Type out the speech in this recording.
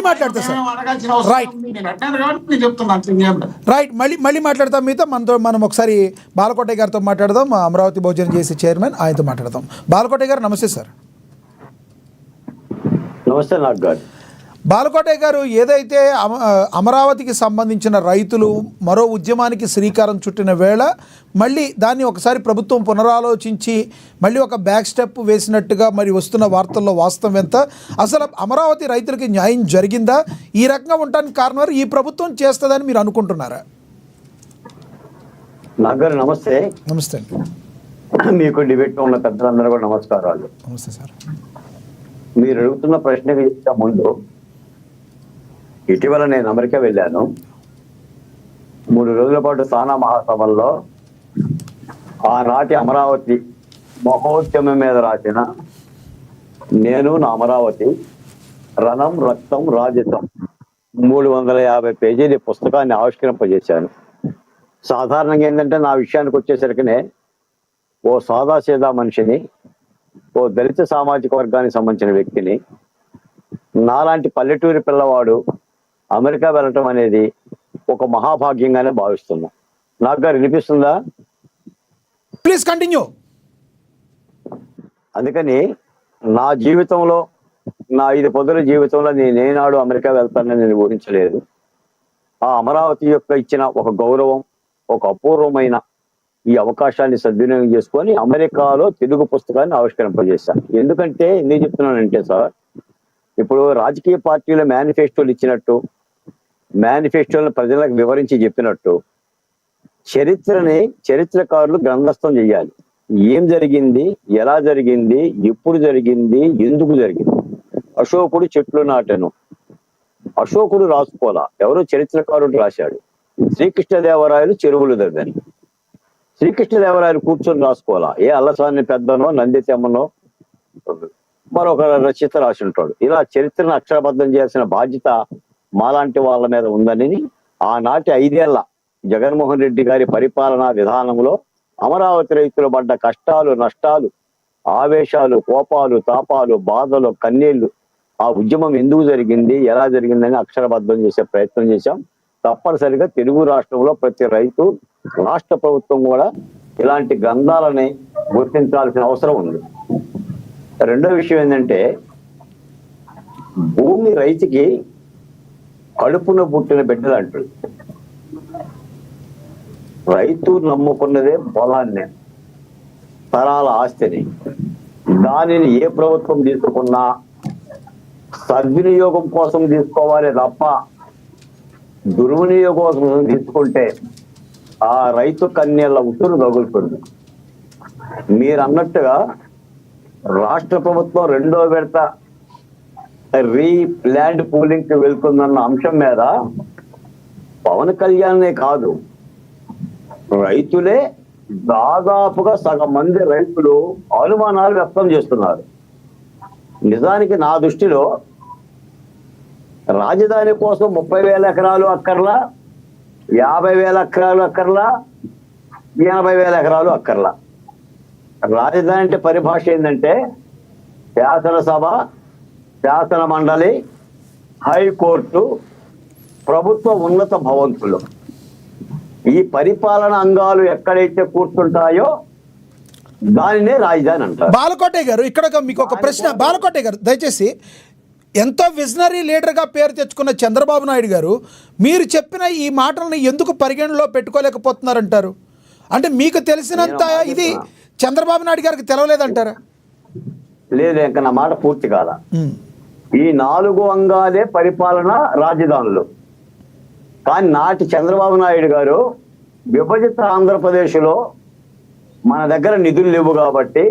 మాట్లాడతా sir. Right, మళ్ళీ మాట్లాడతాం మీతో. మనం ఒకసారి బాలకోటయ్య గారితో మాట్లాడదాం, అమరావతి భోజనం చేసే చైర్మన్, ఆయనతో మాట్లాడదాం. బాలకోటయ్య గారు నమస్తే సార్. నమస్తే నాగ్ గారు. బాలకోటయ్య గారు, ఏదైతే అమరావతికి సంబంధించిన రైతులు మరో ఉద్యమానికి శ్రీకారం చుట్టిన వేళ మళ్ళీ దాన్ని ఒకసారి ప్రభుత్వం పునరాలోచించి మళ్ళీ ఒక బ్యాక్ స్టెప్ వేసినట్టుగా మరి వస్తున్న వార్తల్లో వాస్తవం ఎంత? అసలు అమరావతి రైతులకి న్యాయం జరిగిందా? ఈ రకంగా ఉండడానికి కారణం ఈ ప్రభుత్వం చేస్తుందని మీరు అనుకుంటున్నారా? నాగ్ గారు నమస్తే. నమస్తే అండి. మీకు డిబేట్ ఉన్న పెద్దలందరూ కూడా నమస్కారాలు. నమస్తే సార్. మీరు అడుగుతున్న ప్రశ్నకి ముందు, ఇటీవల నేను అమెరికా వెళ్ళాను. 3 రోజుల పాటు సానా మహాసభల్లో ఆనాటి అమరావతి మహోద్యమం మీద రాసిన నేను నా అమరావతి రణం రక్తం రాజితం 350 పేజీల పుస్తకాన్ని ఆవిష్కరింపజేశాను. సాధారణంగా ఏంటంటే, నా విషయానికి వచ్చేసరికినే ఓ సాదాసీదా మనిషిని, ఓ దళిత సామాజిక వర్గానికి సంబంధించిన వ్యక్తిని, నాలాంటి పల్లెటూరి పిల్లవాడు అమెరికా వెళ్ళటం అనేది ఒక మహాభాగ్యంగానే భావిస్తున్నా. నాకు గారు వినిపిస్తుందా? Please continue. అందుకని నా జీవితంలో, నా 5 పదుల జీవితంలో నేనేనాడు అమెరికా వెళ్తానని నేను ఊహించలేదు. ఆ అమరావతి యొక్క ఇచ్చిన ఒక గౌరవం, ఒక అపూర్వమైన ఈ అవకాశాన్ని సద్వినియోగం చేసుకొని అమెరికాలో తెలుగు పుస్తకాన్ని ఆవిష్కరింపజేశాను. ఎందుకంటే ఎందుకు చెప్తున్నానంటే సార్, ఇప్పుడు రాజకీయ పార్టీల మేనిఫెస్టోలు ఇచ్చినట్టు, మేనిఫెస్టోలను ప్రజలకు వివరించి చెప్పినట్టు చరిత్రకారులు గ్రంథస్థం చేయాలి. ఏం జరిగింది, ఎలా జరిగింది, ఎప్పుడు జరిగింది, ఎందుకు జరిగింది. అశోకుడు చెట్లు నాటెను, అశోకుడు రాసుకోలా, ఎవరో చరిత్రకారుడు రాశాడు. శ్రీకృష్ణదేవరాయలు చెరువులు దవ్వాను, శ్రీకృష్ణదేవరాయలు కూర్చొని రాసుకోవాలా. ఏ అల్లసాని పెద్దనో నందితెమ్మనో మరొక రచయిత రాసి ఉంటాడు. ఇలా చరిత్రను అక్షరబద్ధం చేయాల్సిన బాధ్యత మాలాంటి వాళ్ళ మీద ఉందని ఆనాటి 5 ఏళ్ల జగన్మోహన్ రెడ్డి గారి పరిపాలనా విధానంలో అమరావతి రైతులు పడ్డ కష్టాలు, నష్టాలు, ఆవేశాలు, కోపాలు, తాపాలు, బాధలు, కన్నీళ్లు, ఆ ఉద్యమం ఎందుకు జరిగింది, ఎలా జరిగిందని అక్షరబద్ధం చేసే ప్రయత్నం చేశాం. తప్పనిసరిగా తెలుగు రాష్ట్రంలో ప్రతి రైతు, రాష్ట్ర ప్రభుత్వం కూడా ఇలాంటి గ్రంథాలని గుర్తించాల్సిన అవసరం ఉంది. రెండో విషయం ఏంటంటే, భూమి రైతుకి కడుపున పుట్టిన బిడ్డలు అంటాడు. రైతు నమ్ముకున్నదే పొలాన్నే, తరాల ఆస్తిని. దానిని ఏ ప్రభుత్వం తీసుకున్నా సద్వినియోగం కోసం తీసుకోవాలి తప్ప దుర్వినియోగం కోసం తీసుకుంటే ఆ రైతు కన్యల ఉసురు తగులుతుంది. మీరు అన్నట్టుగా రాష్ట్ర ప్రభుత్వం 2వ విడత ల్యాండ్ పూలింగ్ కి వెళ్తుందన్న అంశం మీద పవన్ కళ్యాణ్నే కాదు, రైతులే దాదాపుగా సగం మంది రైతులు అనుమానాలు వ్యక్తం చేస్తున్నారు. నిజానికి నా దృష్టిలో రాజధాని కోసం 30,000 ఎకరాలు అక్కర్లా, 50,000 ఎకరాలు అక్కర్లా, 80,000 ఎకరాలు అక్కర్లా. రాజధాని అంటే పరిభాష ఏంటంటే శాసనసభ, శాసన మండలి, హైకోర్టు, ప్రభుత్వ ఉన్నత భవంతులు, ఈ పరిపాలన అంగాలు ఎక్కడైతే కూర్చుంటాయో దానినే రాజధాని అంటారు. బాలకోటయ్య గారు, ఇక్కడ మీకు ఒక ప్రశ్న. బాలకోటయ్య గారు, దయచేసి, ఎంతో విజనరీ లీడర్గా పేరు తెచ్చుకున్న చంద్రబాబు నాయుడు గారు మీరు చెప్పిన ఈ మాటలను ఎందుకు పరిగణలో పెట్టుకోలేకపోతున్నారంటారు? అంటే మీకు తెలిసినంత ఇది చంద్రబాబు నాయుడు గారికి తెలవలేదంటారా? లేదు, ఇంకా నా మాట పూర్తి కాల. ఈ 4 అంగాలే పరిపాలన రాజధానులు. కానీ నాటి చంద్రబాబు నాయుడు గారు విభజిత ఆంధ్రప్రదేశ్లో మన దగ్గర నిధులు లేవు కాబట్టి